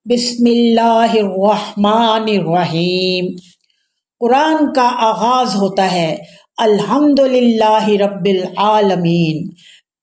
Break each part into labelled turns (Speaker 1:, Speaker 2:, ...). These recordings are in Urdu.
Speaker 1: بسم اللہ الرحمن الرحیم۔ قرآن کا آغاز ہوتا ہے الحمدللہ رب العالمین۔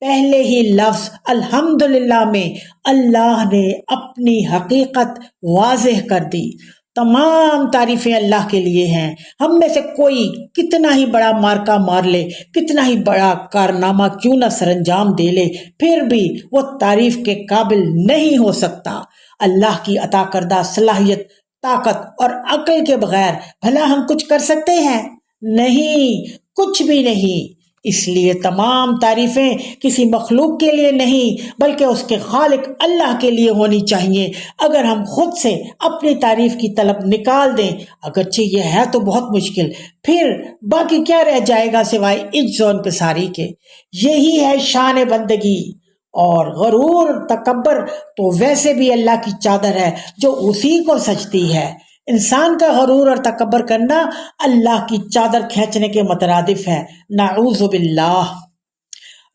Speaker 1: پہلے ہی لفظ الحمدللہ میں اللہ نے اپنی حقیقت واضح کر دی۔ تمام تعریفیں اللہ کے لیے ہیں۔ ہم میں سے کوئی کتنا ہی بڑا مارکا مار لے، کتنا ہی بڑا کارنامہ کیوں نہ سر انجام دے لے، پھر بھی وہ تعریف کے قابل نہیں ہو سکتا۔ اللہ کی عطا کردہ صلاحیت، طاقت اور عقل کے بغیر بھلا ہم کچھ کر سکتے ہیں؟ نہیں، کچھ بھی نہیں۔ اس لیے تمام تعریفیں کسی مخلوق کے لیے نہیں بلکہ اس کے خالق اللہ کے لیے ہونی چاہیے۔ اگر ہم خود سے اپنی تعریف کی طلب نکال دیں، اگرچہ یہ ہے تو بہت مشکل، پھر باقی کیا رہ جائے گا سوائے عجز و انکساری کے۔ یہی ہے شان بندگی۔ اور غرور تکبر تو ویسے بھی اللہ کی چادر ہے جو اسی کو سجتی ہے۔ انسان کا غرور اور تکبر کرنا اللہ کی چادر کھینچنے کے مترادف ہے، نعوذ باللہ۔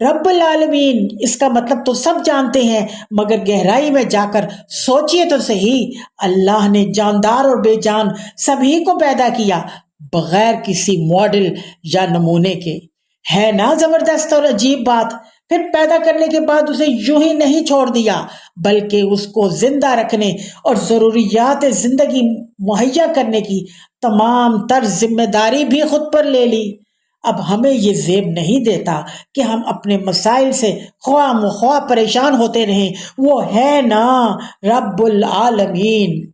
Speaker 1: رب العالمین، اس کا مطلب تو سب جانتے ہیں، مگر گہرائی میں جا کر سوچئے تو صحیح۔ اللہ نے جاندار اور بے جان سبھی کو پیدا کیا بغیر کسی ماڈل یا نمونے کے۔ ہے نا زبردست اور عجیب بات؟ پھر پیدا کرنے کے بعد اسے یوں ہی نہیں چھوڑ دیا بلکہ اس کو زندہ رکھنے اور ضروریات زندگی مہیا کرنے کی تمام تر ذمہ داری بھی خود پر لے لی۔ اب ہمیں یہ زیب نہیں دیتا کہ ہم اپنے مسائل سے خواہ مخواہ پریشان ہوتے رہیں۔ وہ ہے نا رب العالمین۔